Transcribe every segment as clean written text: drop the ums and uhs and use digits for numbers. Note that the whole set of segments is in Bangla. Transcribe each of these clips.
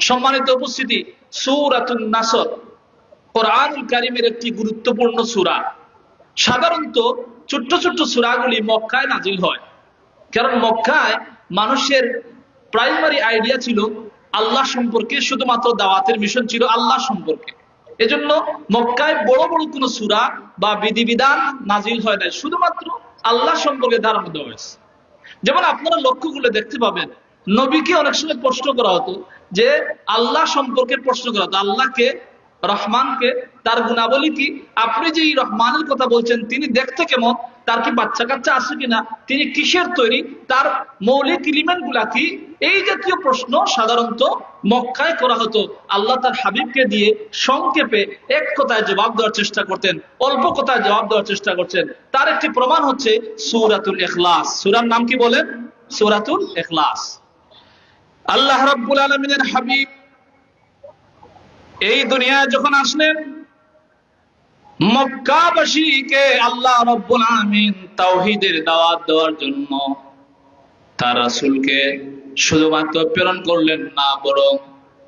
সম্মানিত উপস্থিতি, সূরাতুন নাসর কোরআনুল কারীমের একটি গুরুত্বপূর্ণ সূরা। সাধারণত ছোট্ট ছোট্ট সূরাগুলি মক্কায় নাজিল হয়, কারণ মক্কায় মানুষের প্রাইমারি আইডিয়া ছিল আল্লাহ সম্পর্কে, শুধুমাত্র দাওয়াতের মিশন ছিল আল্লাহ সম্পর্কে। এজন্য মক্কায় বড় বড় কোনো সূরা বা বিধিবিধান নাজিল হয় না, শুধুমাত্র আল্লাহ সম্পর্কে ধারণা দেওয়া হয়েছে। যেমন আপনারা লক্ষ্য করলে দেখতে পাবেন, নবীকে অনেক সময় প্রশ্ন করা হতো, যে আল্লাহ সম্পর্কে প্রশ্ন করা হতো, আল্লাহকে, রহমানকে, তার গুণাবলী কি, আপনি যে এই রহমানের কথা বলছেন তিনি দেখতে কেমন, তার কি বাচ্চা কাচ্চা আছে কিনা, তিনি কিসের তৈরি, তার মৌলিক এলিমেন্ট গুলা কি, এই জাতীয় প্রশ্ন সাধারণত মক্কায় করা হতো। আল্লাহ তার হাবিবকে দিয়ে সংক্ষেপে এক কথায় জবাব দেওয়ার চেষ্টা করতেন, অল্প কথায় জবাব দেওয়ার চেষ্টা করছেন। তার একটি প্রমাণ হচ্ছে সূরাতুল ইখলাস। সূরার নাম কি বলেন? সূরাতুল ইখলাস। আল্লাহ রাব্বুল আলামিনের হাবিব এই দুনিয়ায় যখন আসলেন, মক্কাবাসীকে আল্লাহ রাব্বুল আলামিন তাওহীদের দাওয়াত দেওয়ার জন্য তার রাসূলকে শুধুমাত্র প্রেরণ করলেন না, বরং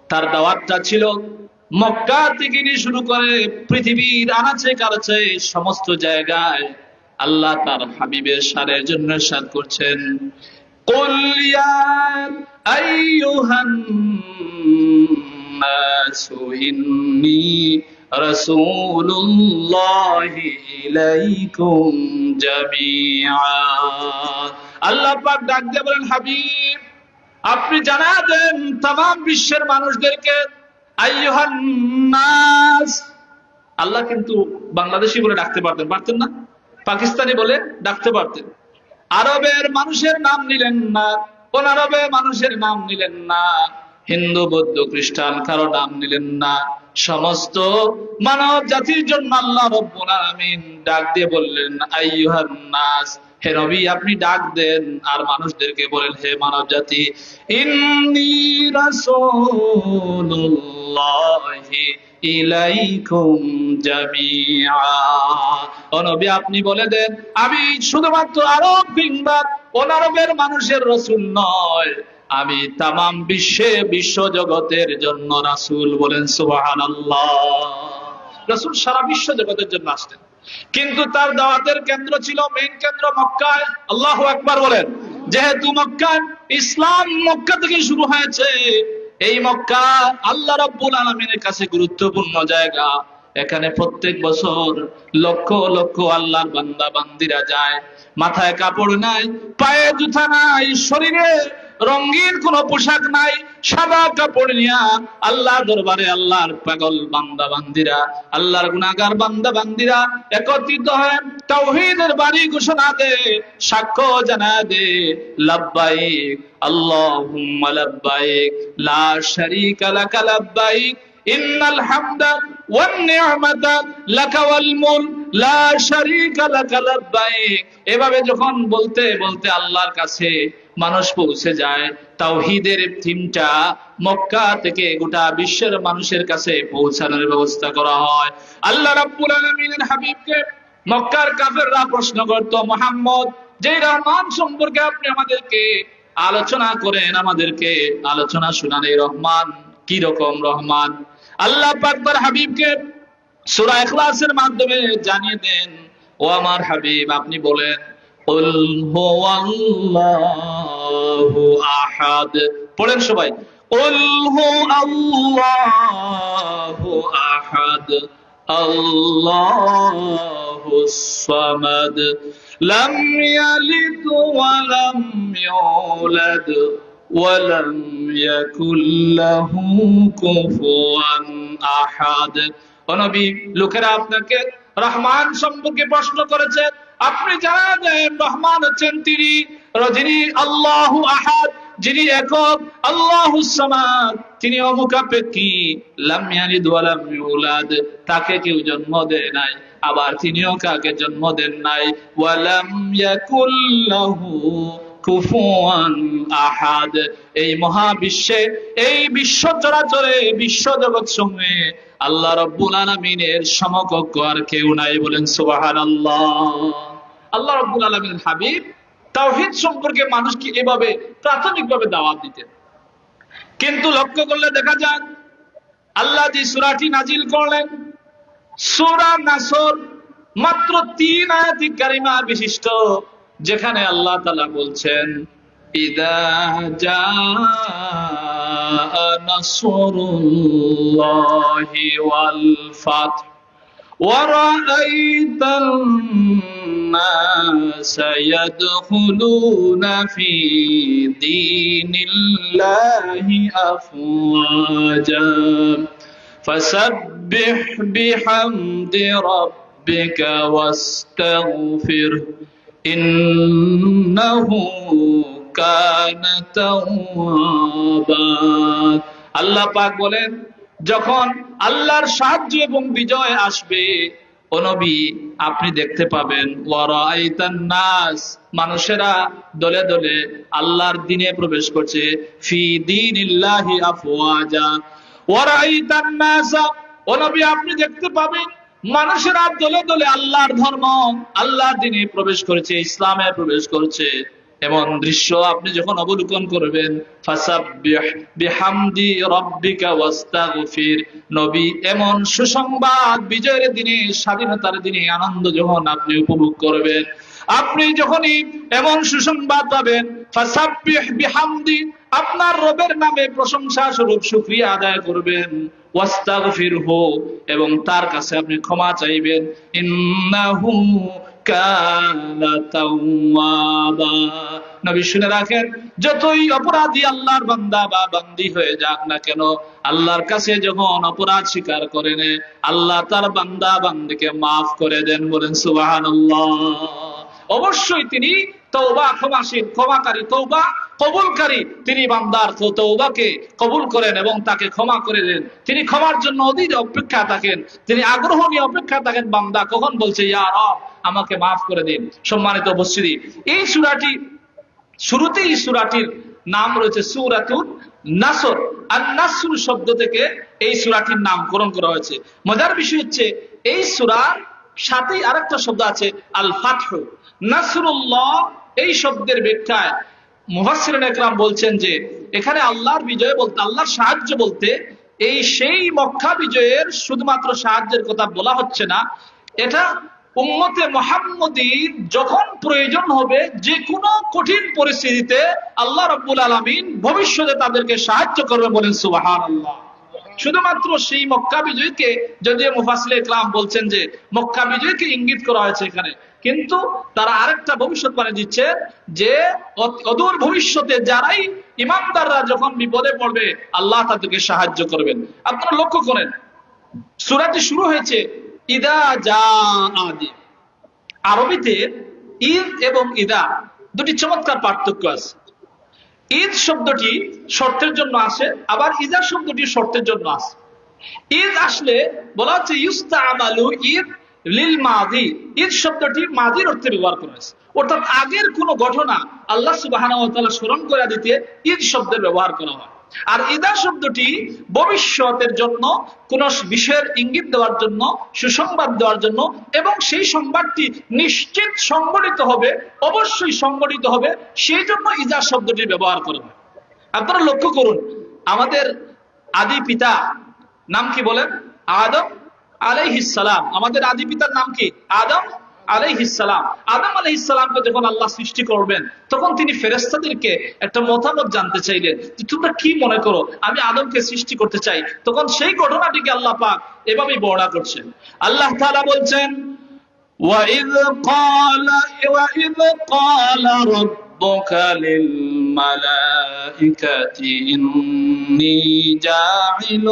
তার দাওয়াতটা ছিল মক্কা থেকে নিয়ে শুরু করে পৃথিবীর আনাচে কানাচে সমস্ত জায়গায়। আল্লাহ তার হাবিবের শানের জন্য ইরশাদ করছেন, কুল ইয়া আইয়ুহান নাসু ইন্নী রাসূলুল্লাহি ইলাইকুম জামিআ। আল্লাহ পাক ডাক দিয়ে বলেন, হাবিব আপনি জানা দেন तमाम বিশ্বের মানুষদেরকে, আইয়ুহান নাস। আল্লাহ কিন্তু বাংলাদেশি বলে ডাকতে পারতেন, পারতেন না? পাকিস্তানি বলে ডাকতে পারতেন। আরবের মানুষের নাম নিলেন না, কোন আরবের মানুষের নাম নিলেন না, হিন্দু বৌদ্ধ খ্রিস্টান কারো নাম নিলেন না। সমস্ত মানব জাতির জন্য আল্লাহ রাব্বুল আলামিন ডাক দিয়ে বললেন, আইয়ুহান নাস, হে নবী আপনি ডাক দেন আর মানুষদেরকে বলেন, হে মানব জাতি, ইন্নী রাসূলুল্লাহি ইলাইকুম জামিআ। ও নবী আপনি বলে দেন, আমি শুধুমাত্র আরব কিংবা অনারবের মানুষের রাসূল নয়, আমি তামাম বিশ্ব জগতের জন্য রাসূল। বলেন সুবহানাল্লাহ। রাসূল সারা বিশ্ব জগতের জন্য আসতেন, কিন্তু তার দাওয়াতের কেন্দ্র ছিল, মেইন কেন্দ্র মক্কায়। আল্লাহু আকবার বলেন। যেহেতু মক্কায় ইসলাম মক্কা থেকে শুরু হয়েছে, এই মক্কা আল্লাহ রাব্বুল আলামিনের কাছে গুরুত্বপূর্ণ জায়গা। এখানে প্রত্যেক বছর লক্ষ লক্ষ আল্লাহর বান্দা বান্দিরা যায়, মাথায় কাপড় নাই, পায়ে জুতা নাই, শরীরে রঙিন কোন পোশাক নাই, সাদা কাপড় নিয়া আল্লাহর দরবারে আল্লাহর পাগল বান্দা বান্দিরা, আল্লাহর গুনাহগার বান্দা বান্দিরা একত্রিত হয়ে তাওহীদের বাণী ঘোষণা দে, সাক্ষ্য জানা দে, লাব্বাইক আল্লাহুম্মা লাব্বাইক লা শারীকা লাকা লাব্বাইক ইন্নাল হামদা ওয়ান নি'মাতা লাকা ওয়াল মুলক লা শারীকা লাকা লাব্বাইক। এভাবে যখন বলতে বলতে আল্লাহর কাছে মানুষ পৌঁছে যায়, তাওহীদের থিমটা মক্কা থেকে গোটা বিশ্বের মানুষের কাছে পৌঁছানোর ব্যবস্থা করা হয়। আল্লাহ রাব্বুল আলামিনের হাবিবকে মক্কার কাফেররা প্রশ্ন করত, মুহাম্মদ যে রহমান সম্পর্কে আপনি আমাদেরকে আলোচনা করেন, আমাদেরকে আলোচনা শুনান, এই রহমান কি রকম রহমান? আল্লাহ পাক তার হাবিবকে সূরা ইখলাসের মাধ্যমে জানিয়ে দেন, ও আমার হাবিব আপনি বলেন, কুল হুয়াল্লাহু আহাদ। পড়েন সবাই, কুল হুয়াল্লাহু আহাদ আল্লাহুস সামাদ লাম ইয়ালিদ ওয়া লাম ইউলাদ ওয়া লাম ইয়াকুল লাহু কুফুয়ান আহাদ। ও নবী, লোকেরা আপনাকে রহমান সম্পর্কে প্রশ্ন করেছে, আপনি জানা দেন রহমান হচ্ছেন তিনি, যিনি আল্লাহু আহাদ, যিনি একক, আল্লাহুস সামাদ, তিনি অমুখাপেক্ষী, লাম ইয়ালিদ ওয়া লাম ইউলাদ, তাকে কেউ জন্ম দেয় নাই, আবার তিনিও কাকে জন্ম দেন নাই, ওয়া লাম ইয়াকুল লাহু কুফুয়ান আহাদ। এই মহাবিশ্বে, এই বিশ্ব চরাচরে, বিশ্ব জগৎ সমূহে আল্লাহ রাব্বুল আলামিনের সমকক্ষ আর কেউ নাই। বলেন সুবহানাল্লাহ। আল্লাহ রাব্বুল আলামিনের হাবিব তাওহীদ সম্পর্কে মানুষকে এভাবে প্রাথমিকভাবে দাওয়াত দিতেন। কিন্তু লক্ষ্য করলে দেখা যায় আল্লাহ যে সূরাটি নাজিল করলেন সূরা নাসর মাত্র 3 আয়াতি কারিমা বিশিষ্ট, যেখানে আল্লাহ তাআলা বলছেন ইদা জাআ নাসরুল্লাহি ওয়াল ফাত ওয়া রাআইতান নাসা ইয়াদখুলুনা ফি দীনিল্লাহি আফওয়াজা فسبح بحمد ربك واستغفره إنه كان توابا। আল্লাহ পাক বলেন যখন আল্লাহর সাহায্য এবং বিজয় আসবে ও নবী আপনি দেখতে পাবেন ওয়ারাআইতান নাস মানুষেরা দলে দলে আল্লাহর দ্বীনে প্রবেশ করছে ফি দীনিল্লাহি আফওয়াজা ওয়ারাআইতান নাস ও নবী আপনি দেখতে পাবেন মানুষেরা দলে দলে আল্লাহর ধর্ম আল্লাহর দ্বীনে প্রবেশ করেছে, ইসলামে প্রবেশ করেছে। এমন দৃশ্য আপনি যখন অবলোকন করবেন ফাসাব্বিহ বিহামদি রাব্বিকা ওয়াস্তাগফির, নবী এমন সুসংবাদ বিজয়ের দিনে স্বাধীনতার দিনে আনন্দ যখন আপনি উপভোগ করবেন, আপনি যখনই এমন সুসংবাদ পাবেন ফাসাব্বিহ বিহামদি আপনার রবের নামে প্রশংসা স্বরূপ শুকরিয়া আদায় করবেন, ওয়াস্তাগফিরহু এবং তার কাছে আপনি ক্ষমা চাইবেন, ইন্নাহু কানা তাওয়াবা। নবী শুনে রাখেন যতই অপরাধী আল্লাহর বান্দা বা বান্দি হয়ে যাক না কেন আল্লাহর কাছে যখন অপরাধ স্বীকার করে নেয় আল্লাহ তার বান্দা বান্দিকে মাফ করে দেন। বলেন সুবহানাল্লাহ। অবশ্যই তিনি তওবা ক্ষমাশীল, ক্ষমাকারী, তওবা কবুলকারী। তিনি বান্দার তওবাকে কবুল করেন এবং তাকে ক্ষমা করে দেন। তিনি ক্ষমার জন্য অধীর অপেক্ষা থাকেন, তিনি আগ্রহ নিয়ে অপেক্ষা থাকেন বান্দা কখন বলছে ইয়া রব আমাকে মাফ করে দিন। সম্মানিত উপস্থিতি, এই সূরাটি শুরুতেই সূরাটির নাম রয়েছে সূরাতুন নাসর। আর নাসর শব্দ থেকে এই সূরাটির নামকরণ করা হয়েছে। মজার বিষয় হচ্ছে এই সূরার সাথেই আরেকটা শব্দ আছে আল ফাতহ। নাসরুল্লাহ এই শব্দের ব্যাখ্যায় মুফাসসিরিন ইকরাম বলছেন যে এখানে আল্লাহর বিজয় বলতে আল্লাহর সাহায্য বলতে এই সেই মক্কা বিজয়ের শুধুমাত্র সাহায্যের কথা বলা হচ্ছে না, এটা উম্মতে মুহাম্মদীর যখন প্রয়োজন হবে যে কোনো কঠিন পরিস্থিতিতে আল্লাহ রাব্বুল আলামিন ভবিষ্যতে তাদেরকে সাহায্য করবে। বলেন সুবহানাল্লাহ। শুধুমাত্র সেই মক্কা বিজয়কে যদিও মুফাসসিরিন ইকরাম বলছেন যে মক্কা বিজয়কে ইঙ্গিত করা হয়েছে এখানে, কিন্তু তারা আরেকটা ভবিষ্যৎবাণী দিচ্ছে যে অদূর ভবিষ্যতে যারাই ইমানদাররা যখন বিপদে পড়বে আল্লাহ তাদেরকে সাহায্য করবেন। আপনারা লক্ষ্য করেন সূরাটি শুরু হয়েছে ইদা জাআ দিয়ে। আরবিতে ঈদ এবং ইদা দুটি চমৎকার পার্থক্য আছে। ঈদ শব্দটি শর্তের জন্য আসে, আবার ইদা শব্দটি শর্তের জন্য আসে। ঈদ আসলে বলা হচ্ছে ইউস্তামালু ঈদ লিল মাদি। ঈদ শব্দটি মাদির অর্থে ব্যবহার করা হয়েছে, অর্থাৎ আগের কোনো ঘটনা আল্লাহ সুবহানাহু ওয়া তাআলা স্মরণ করে দিতে ঈদ শব্দের ব্যবহার করা হয়। আর ইদা শব্দটি ভবিষ্যতের জন্য কোন বিষয়ের ইঙ্গিত দেওয়ার জন্য, সুসংবাদ দেওয়ার জন্য, এবং সেই সংবাদটি নিশ্চিত সংগঠিত হবে, অবশ্যই সংগঠিত হবে, সেই জন্য ইদা শব্দটি ব্যবহার করা হয়। আপনারা লক্ষ্য করুন আমাদের আদি পিতা নাম কি বলেন? আদম আলাইহিস সালাম। আমাদের আদি পিতার নাম কি? আদম আলাইহিস সালাম। আদম আলাইহিস সালামকে যখন আল্লাহ সৃষ্টি করবেন তখন তিনি ফেরেশতাদেরকে একটা মতামত জানতে চাইলেন যে তোমরা কি মনে করো আমি আদমকে সৃষ্টি করতে চাই। তখন সেই ঘটনাটিকে আল্লাহ পাক এভাবেই বর্ণনা করছেন। আল্লাহ তাআলা বলছেন وَإِذْ قَالَ رَبُّكَ لِلْمَلَائِكَةِ إِنِّي جَاعِلٌ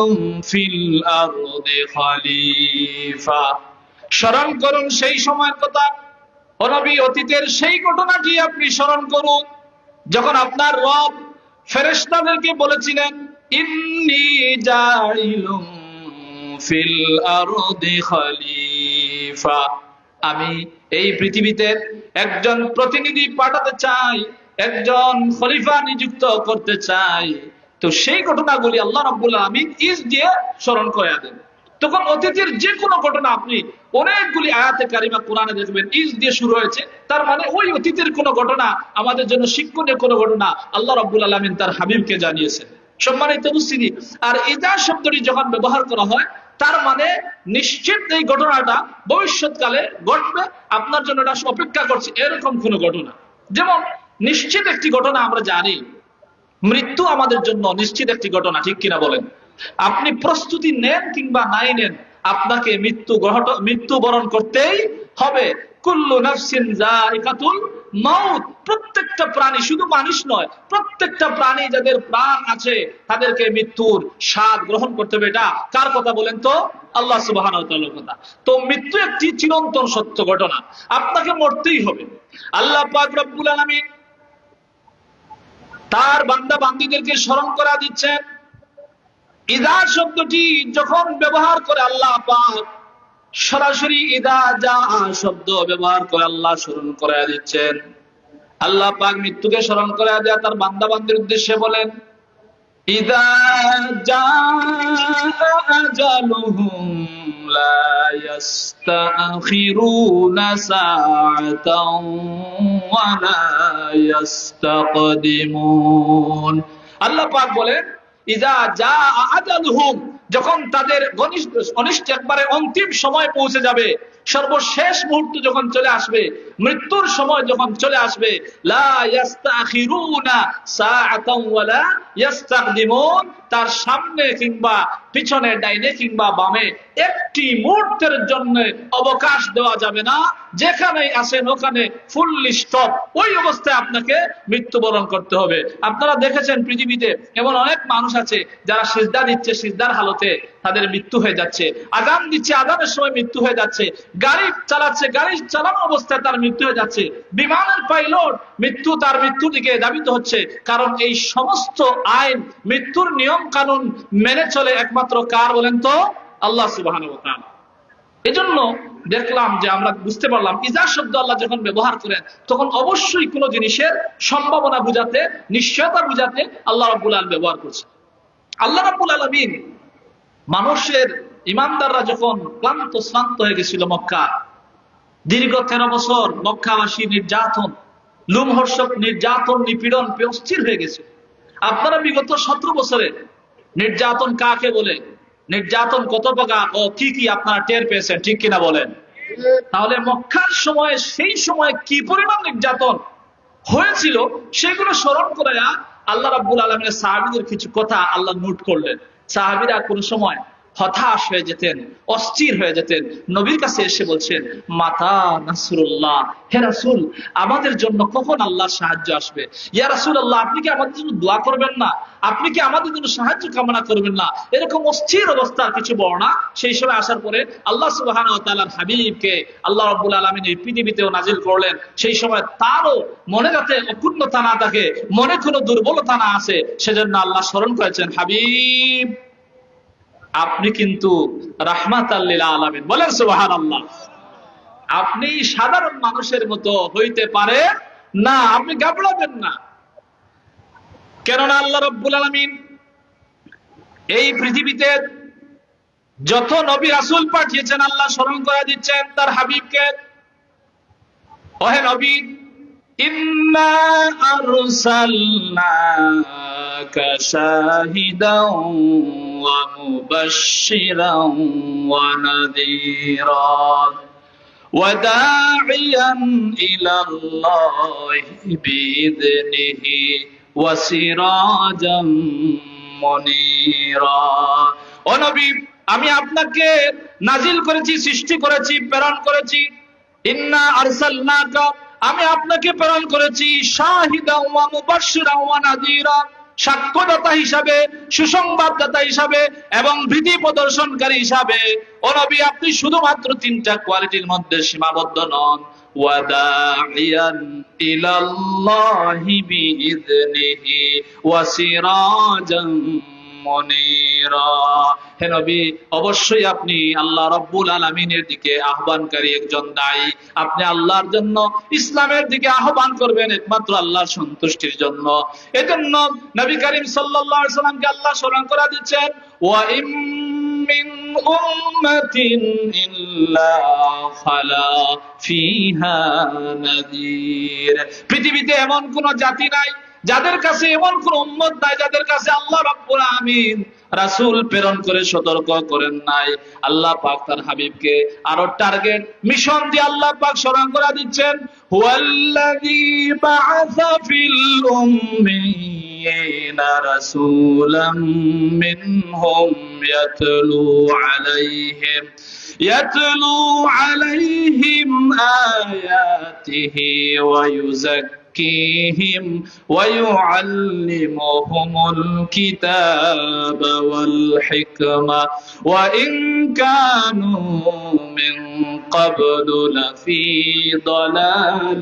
فِي الْأَرْضِ خَلِيفَةً। স্মরণ করুন সেই সময়ের কথা, ও নবী অতীতের সেই ঘটনাটি আপনি স্মরণ করুন যখন আপনার রব ফেরেশতাদেরকে বলেছিলেন ইন্নী জাইলুম ফিল আরদি খলিফা, আমি এই পৃথিবীতে একজন প্রতিনিধি পাঠাতে চাই, একজন খলিফা নিযুক্ত করতে চাই। তো সেই ঘটনাগুলি আল্লাহ রাব্বুল আলামিন ইজ দিয়ে স্মরণ করে দেন। তখন অতীতের যে কোনো ঘটনা আপনি অনেকগুলি আয়াতে কারিমা কোরআনে দেখবেন ইজ দিয়ে শুরু হয়েছে, তার মানে ওই অতীতের কোনো ঘটনা আমাদের জন্য শিক্ষণীয় কোনো ঘটনা আল্লাহ রাব্বুল আলামিন তার হাবিবকে জানিয়েছেন। সম্মানিত উপস্থিতি, আর ইজা শব্দটি যখন ব্যবহার করা হয় তার মানে নিশ্চিত এই ঘটনাটা ভবিষ্যৎকালে ঘটবে, আপনার জন্য এটা অপেক্ষা করছে, এরকম কোন ঘটনা। যেমন নিশ্চিত একটি ঘটনা আমরা জানি, মৃত্যু আমাদের জন্য নিশ্চিত একটি ঘটনা, ঠিক কিনা বলেন? আপনি প্রস্তুতি নেন কিংবা নাই নেন, আপনাকে মৃত্যুবরণ করতেই হবে। কুল্লু নাফসিন যায়িকাতুল মাউত, প্রত্যেকটা প্রাণী, শুধু মানুষ নয়, প্রত্যেকটা প্রাণী যাদের প্রাণ আছে তাদেরকে মৃত্যুর স্বাদ গ্রহণ করতে হবে। এটা কার কথা বলেন তো? আল্লাহ সুবহানাহু ওয়া তাআলার কথা। তো মৃত্যু একটি চিরন্তন সত্য ঘটনা, আপনাকে মরতেই হবে। আল্লাহ পাক রব্বুল আলামিন তার বান্দা বান্দীদেরকে স্মরণ করা দিচ্ছেন। ইদা শব্দটি যখন ব্যবহার করে আল্লাহ পাক সরাসরি ইদা যা শব্দ ব্যবহার করে আল্লাহ স্মরণ করে দিচ্ছেন। আল্লাহ পাক মৃত্যুকে স্মরণ করে দেয়া তার বান্দা বান্দির উদ্দেশ্যে বলেন, ইদা যা আজালুহুম লা ইস্তাখিরুনা সাআতাও ওয়া লা ইস্তাকদিমুন। আল্লাহ পাক বলেন, ইদা যা আজালুহুম, যখন তাদের অনিষ্ট একবারে অন্তিম সময় পৌঁছে যাবে, সর্বশেষ মুহূর্ত যখন চলে আসবে, মৃত্যুর সময় যখন চলে আসবে, লা ইস্তাখিরুনা সাআতাও ওয়া লা ইস্তাকদিমুন, তার সামনে কিংবা পিছনে, ডাইনে কিংবা বামে একটি মুহূর্তের জন্য অবকাশ দেওয়া যাবে না। যেখানেই আসেন ওখানে ফুললি স্টপ, ওই অবস্থায় আপনাকে মৃত্যুবরণ করতে হবে। আপনারা দেখেছেন পৃথিবীতে এমন অনেক মানুষ আছে যারা সিজদা দিচ্ছে, সিজদার হালতে তাদের মৃত্যু হয়ে যাচ্ছে, আযান দিচ্ছে, আযানের সময় মৃত্যু হয়ে যাচ্ছে, গাড়ি চালাচ্ছে, গাড়ি চালানো অবস্থায় তার মৃত্যু হয়ে যাচ্ছে, বিমানের পাইলট তার মৃত্যুর দিকে ধাবিত হচ্ছে। কারণ এই সমস্ত আইন, মৃত্যুর নিয়ম কানুন মেনে চলে একমাত্র কার বলেন তো? আল্লাহ সুবহানাহু ওয়া তাআলা। এজন্য দেখলাম যে আমরা বুঝতে পারলাম ইজা শব্দ আল্লাহ যখন ব্যবহার করেন তখন অবশ্যই কোনো জিনিসের সম্ভাবনা বুঝাতে, নিশ্চয়তা বুঝাতে আল্লাহ রাব্বুল আলামিন ব্যবহার করছেন। আল্লাহ রাব্বুল আলামিন মানুষের ইমানদাররা যখন ক্লান্ত শ্রান্ত হয়ে গেছিল, মক্কা দীর্ঘ 13 বছর মক্কাবাসী নির্যাতন, লোমহর্ষক নির্যাতন, নিপীড়ন পেয়ে অস্থির হয়ে গেছে। আপনারা বিগত 17 বছরে নির্যাতন কাকে বলে, নির্যাতন কত প্রকার ও কি কি আপনারা টের পেয়েছেন, ঠিক কিনা বলেন? তাহলে মক্কার সময়, সেই সময় কি পরিমাণ নির্যাতন হয়েছিল সেগুলো স্মরণ করে আল্লাহ রাব্বুল আলামিনের সাহাবীদের কিছু কথা আল্লাহ নোট করলেন। সাহাবীরা কোন সময় হতাশ হয়ে যেতেন, অস্থির হয়ে যেতেন, নবীর কাছে এসে বলছেন, মাতা নাসরুল্লাহ, হে রাসূল আমাদের জন্য কখন আল্লাহর সাহায্য আসবে? ইয়া রাসূলুল্লাহ আপনি কি আমাদের জন্য দোয়া করবেন না? আপনি কি আমাদের জন্য সাহায্য কামনা করবেন না? এরকম অস্থির অবস্থার কিছু বর্ণনা সেই সময় আসার পরে আল্লাহ সুবহানাহু ওয়া তাআলার হাবিবকে আল্লাহ রাব্বুল আলামিন এই পৃথিবীতেও নাজিল করলেন। সেই সময় তারও মনে যাতে অক্ষুণ্ণতা না থাকে, মনে কোনো দুর্বলতা না আসে, সেজন্য আল্লাহ স্মরণ করেছেন, হাবিব আপনি কিন্তু রাহমাতাল লিল আলামিন। বলেন সুবহানাল্লাহ। আপনি সাধারণ মানুষের মতো হইতে পারে না, আপনি ঘাবড়াবেন না। কেননা আল্লাহ রাব্বুল আলামিন এই পৃথিবীতে যত নবী রাসূল পাঠিয়েছেন আল্লাহ স্মরণ করে দিচ্ছেন তার হাবিবকে, ওহে নবী ইন্না আরসালনাকা শাহিদাও ওয়া মুবাশশিরাও ওয়া নাযীরা ওয়া দাঈয়ান ইলাল্লাহি বিইذনিহি ওয়া সিরাজাম মুনীরা। ও নবী আমি আপনাকে নাজিল করেছি, সৃষ্টি করেছি, প্রেরণ করেছি। ইন্না আরসালনাকা আমি আপনাকে প্রেরণ করেছি শাহিদাও ওয়া মুবাশশিরাও ওয়া নাযীরা, সাক্ষ্যদাতা হিসাবে, সুসংবাদদাতা হিসাবে এবং ভীতি প্রদর্শনকারী হিসাবে। ও নবী আপনি শুধুমাত্র 3টা কোয়ালিটির মধ্যে সীমাবদ্ধ নন, ওয়া দাঈয়ান ইলাল্লাহি বিইذনিহি ওয়া সিরাজাম মুনীরা। হে নবী অবশ্যই আপনি আল্লাহ রাব্বুল আলামিনের দিকে আহ্বানকারী একজন দায়ী। আপনি আল্লাহর জন্য, ইসলামের দিকে আহ্বান করবেন একমাত্র আল্লাহর সন্তুষ্টির জন্য। এজন্য নবী করিম সাল্লাল্লাহু আলাইহি সাল্লামকে আল্লাহ স্মরণ করা দিচ্ছেন, ওয়া ইম মিন উম্মাতিন ইল্লা খালা ফিহা নাযীর। পৃথিবীতে এমন কোন জাতি নাই যাদের কাছে এমন কোন উম্মত নাই যাদের কাছে আল্লাহ রাব্বুল আমিন রাসূল প্রেরণ করে সতর্ক করেন নাই। আল্লাহ পাক তার হাবিবকে আরো টার্গেট মিশন দিয়ে আল্লাহ পাক স্মরণ করে দিচ্ছেন, হুয়াল্লাযী বাআসা ফিল উম্মিয়িনা রাসূলাম মিনহুম ইয়াতলু আলাইহিম আয়াতিহি ওয়া يزكيهم ويعلمهم الكتاب والحكمة وإن كانوا من قبل لفي ضلال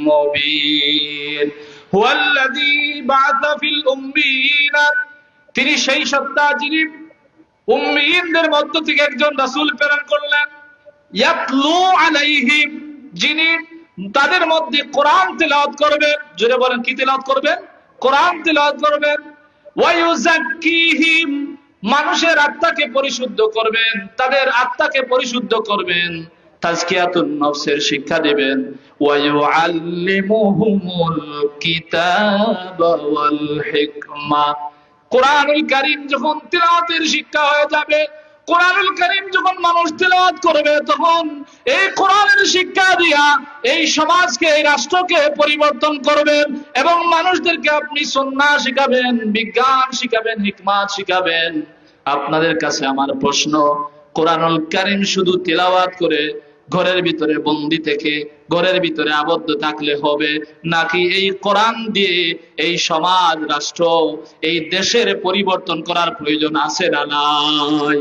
مبين هو الذي بعث في الأميين তিনি সেই সত্তা যিনি উম্মিয়িনদের মধ্য থেকে একজন রাসূল প্রেরণ করলেন, ইয়াতলু আলাইহিম যিনি তাদের মধ্যে কোরআন তেলাওয়াত করবেন। জোরে বলেন, কি তেলাওয়াত করবেন? কোরআন তেলাওয়াত করবেন। ওয়া ইউযাক্কিহিম মানুষের আত্মাকে পরিশুদ্ধ করবেন, তাদের আত্মাকে পরিশুদ্ধ করবেন, তাজকিয়াতুন নফসের শিক্ষা দিবেন। ওয়া ইউআল্লিমুহুমুল কিতাবা ওয়াল হিকমা কোরআনুল কারীম যখন তেলাওয়াতের শিক্ষা হয়ে যাবে, কোরআনুল কারীম যখন মানুষ তেলাওয়াত করবে, তখন এই কোরআনের শিক্ষা দিয়া এই সমাজকে, এই রাষ্ট্রকে পরিবর্তন করবেন এবং মানুষদেরকে আপনি সুন্নাহ শিখাবেন, বিজ্ঞান শিখাবেন, হিকমত শিখাবেন। আপনাদের কাছে আমার প্রশ্ন, কোরআনুল কারীম শুধু তেলাওয়াত করে ঘরের ভিতরে বন্দি থেকে ঘরের ভিতরে আবদ্ধ থাকলে হবে, নাকি এই কোরআন দিয়ে এই সমাজ, রাষ্ট্র, এই দেশের পরিবর্তন করার প্রয়োজন আছে না নাই?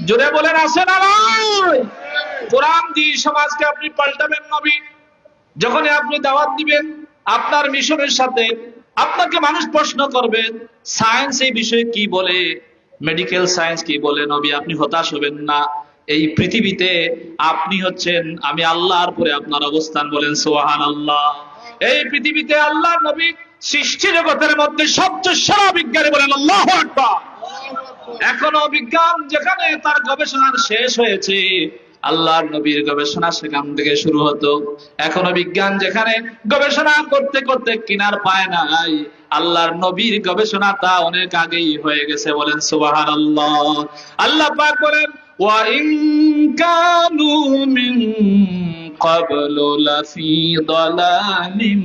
জোরে বলেন, আছে না নাই? কোরআন দিয়ে সমাজকে আপনি পাল্টাবেন। নবী যখনই আপনি দাওয়াত দিবেন, আপনার মিশনের সাথে আপনাকে মানুষ প্রশ্ন করবে, সায়েন্স এই বিষয়ে কি বলে, মেডিকেল সায়েন্স কি বলে। নবী আপনি হতাশ হবেন না। এই পৃথিবীতে আপনি হচ্ছেন, আমি আল্লাহর পরে আপনার অবস্থান, বলেন সুবহানাল্লাহ। এই পৃথিবীতে আল্লাহর নবী সৃষ্টি জগতের মধ্যে সবচেয়ে সেরা বিজ্ঞানী, বলেন আল্লাহু আকবার। এখনো বিজ্ঞান যেখানে তার গবেষণা শেষ হয়েছে, আল্লাহর নবীর গবেষণা সেখান থেকে শুরু হতো। এখনো বিজ্ঞান যেখানে গবেষণা করতে করতে কিনার পায় নাই, আল্লাহর নবীর গবেষণা তা অনেক আগেই হয়ে গেছে, বলেন সুবহানাল্লাহ। আল্লাহ পাক বলেন, ওয়া ইন কানু মিন ক্বাবলু লাফি দালালিম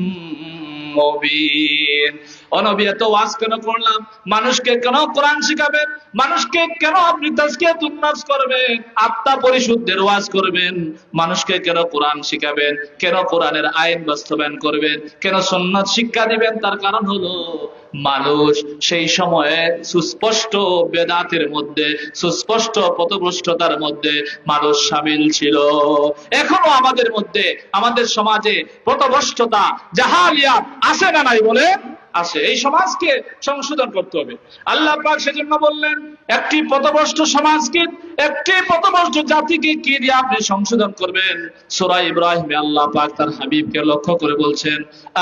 মুবিন। ও নবী, এত ওয়াজ কেন করলাম? মানুষকে কেন কোরআন শিখাবেন? মানুষকে কেন আপনি তাজকিয়াতুন নফস করবেন, আত্মা পরিশুদ্ধের ওয়াজ করবেন? মানুষকে কেন কোরআন শিখাবেন? কেন কোরআনের আইন বাস্তবায়ন করবেন? কেন সুন্নাত শিক্ষা দিবেন? তার কারণ হলো মানুষ সেই সময়ে সুস্পষ্ট বেদাতের মধ্যে, সুস্পষ্ট পথভ্রষ্টতার মধ্যে মানুষ শামিল ছিল। এখনো আমাদের মধ্যে, আমাদের সমাজে পথভ্রষ্টতা, জাহালিয়াত আছে না নাই? বলে আছে। এই সমাজকে সংশোধন করতে হবে। আল্লাহ পাক সেজন্য বললেন, একটি পথভ্রষ্ট সমাজকে, একটি পথভ্রষ্ট জাতিকে কি দিয়ে আপনি সংশোধন করবেন? সূরা ইব্রাহিমে আল্লাহ পাক তার হাবিবকে লক্ষ্য করে বলছেন,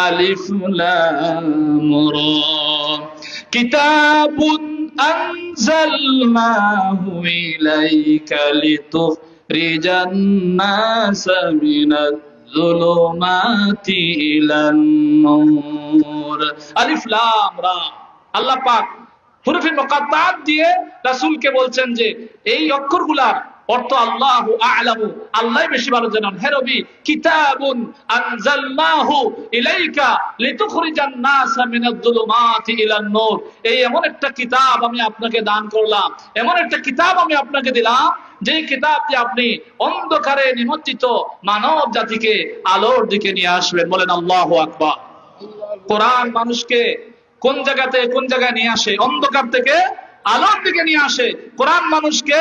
আলিফ লাম রা কিতাবুন আনজালনাহু ইলাইকা লিতুখরিজান নাসা মিনাজ যুলুমাতি ইলান নূর। আলিফ লাম রা। আল্লাহ পাক হুরুফে মুকাত্তাআত দিয়ে রাসূলকে বলছেন যে এই অক্ষরগুলার অর্থ আল্লাহু আ'লামু, আল্লাহ বেশি ভালো জানেন। হে নবী, কিতাবুন আনজালনাহু ইলাইকা লিতুখরিজান নাসা মিনাজ যুলুমাতি ইলান নূর। এই এমন একটা কিতাব আমি আপনাকে দান করলাম, এমন একটা কিতাব আমি আপনাকে দিলাম, যে কিতাব দিয়ে আপনি অন্ধকারে নিমজ্জিত মানব জাতিকে আলোর দিকে নিয়ে আসবেন, বলেন আল্লাহু আকবার। কোরআন মানুষকে কোন জায়গায় নিয়ে আসে? অন্ধকার থেকে আলোর দিকে নিয়ে আসে। কোরআন মানুষকে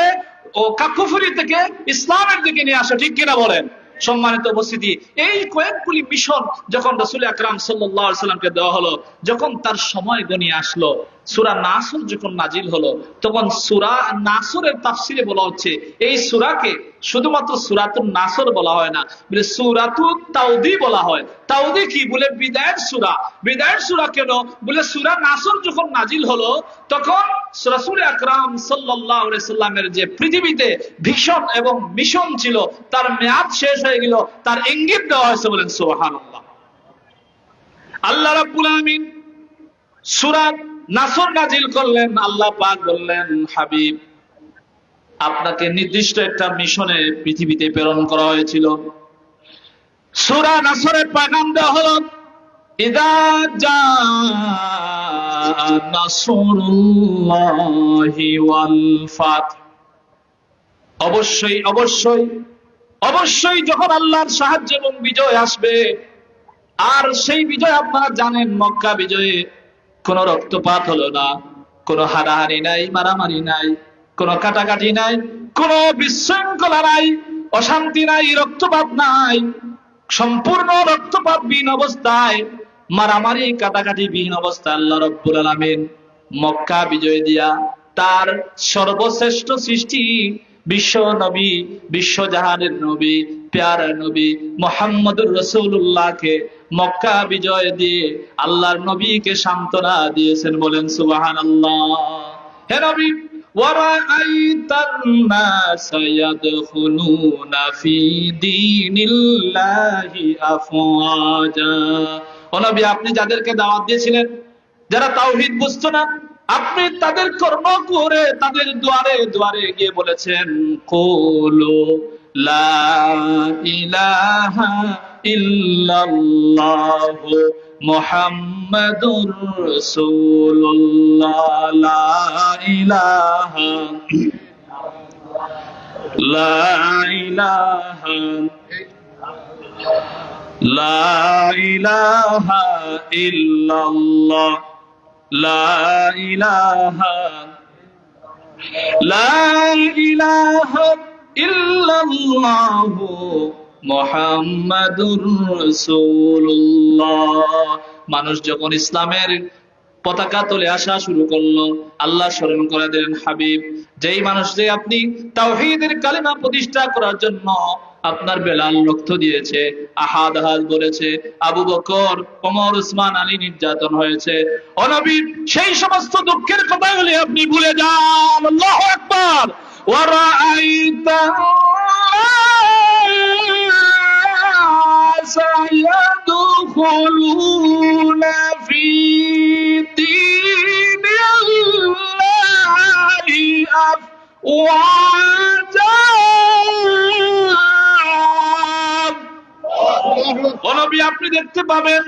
কুফরি থেকে ইসলামের দিকে নিয়ে আসে, ঠিক কিনা বলেন? সম্মানিত উপস্থিতি, এই কয়েকগুলি মিশন যখন রাসূল আকরাম সাল্লাল্লাহু আলাইহি সাল্লামকে দেওয়া হলো, যখন তার সময় গনিয়ে আসলো, সূরা নাসর যখন নাজিল হলো, তখন সূরা নাসরের তাফসিরে বলা হচ্ছে, এই সূরাকে শুধুমাত্র সূরাতুন নাসর বলা হয় না, বলে সূরাতুত তাওদি বলা হয়। তাওদি কি? বলে বিদায়ের সূরা। বিদায়ের সূরা কেন? বলে সূরা নাসর যখন নাজিল হলো, তখন রাসূল আকরাম সাল্লাল্লাহু আলাইহি সাল্লামের যে পৃথিবীতে ভিশন এবং মিশন ছিল, তার মেয়াদ শেষ হয়ে গেল, তার ইঙ্গিত দেওয়া হয়েছে, বলেন সুবহানাল্লাহ। আল্লাহ রাব্বুল আমিন সূরা নাসর নাজিল করলেন। আল্লাহ পাক বললেন, হাবিব, আপনাকে নির্দিষ্ট একটা মিশনে পৃথিবীতে প্রেরণ করা হয়েছিল। সূরা নাসরের পয়গাম দেওয়া হলো, ইযা জা নাসরুল্লাহি ওয়াল ফাত, অবশ্যই অবশ্যই অবশ্যই যখন আল্লাহর সাহায্য এবং বিজয় আসবে। আর সেই বিজয় আপনারা জানেন, মক্কা বিজয়ে কোনো রক্তপাত হলো না, কোনো হারাহারি নাই, মারামারি নাই, কোনো কাটাকাটি নাই, কোনো বিশৃঙ্খলা নাই, অশান্তি নাই, রক্তপাত নাই। সম্পূর্ণ রক্তপাতবিহীন অবস্থায়, মারামারি কাটাকাটি বিহীন অবস্থায় আল্লাহ রাব্বুল আলামিন মক্কা বিজয় দিয়া তার সর্বশ্রেষ্ঠ সৃষ্টি বিশ্ব নবী, বিশ্বজাহানের নবী, প্যারা নবী মুহাম্মদুর রাসূলুল্লাহকে মক্কা বিজয় দিয়ে আল্লাহর নবীকে সান্ত্বনা দিয়েছেন। বলেন সুবহানাল্লাহ। হে নবী, ওয়ারাআইতান নাসা ইয়াদখুলুনা ফি দীনিল্লাহি আফওয়াজা। ও নবী, আপনি যাদেরকে দাওয়াত দিয়েছিলেন, যারা তাওহীদ বুঝতো না, আপনি তাদের কর্ম করে তাদের দুয়ারে দুয়ারে গিয়ে বলেছেন, কুলু লা ইলাহা ইল্লাল্লাহু মুহাম্মাদুর রাসূলুল্লাহ, লা ইলাহা লা ইলাহা লা ইলাহা ইল্লাল্লাহ, লা ইলাহা লা ইলাহা ইল্লাল্লাহু মুহাম্মাদুর রাসূলুল্লাহ। মানুষ যখন ইসলামের পতাকা তুলে আসা শুরু করলো, আল্লাহ স্মরণ করে দিলেন, হাবিব, যেই মানুষ যে আপনি তাওহীদের কালিমা প্রতিষ্ঠা করার জন্য আপনার বেলাল রক্ত দিয়েছে, আহাদ আহাদ বলেছে, আবু বকর, ওমর, উসমান, আলী নির্যাতন হয়েছে, ও নবী, সেই সমস্ত দুঃখের কথাগুলি আপনি ভুলে যান। আল্লাহু আকবার। ওয়ারাআইতা সায়াদখুলুনা ফি দীনিল্লাহি আফওয়াজা। ও নবী, আপনি দেখতে পাবেন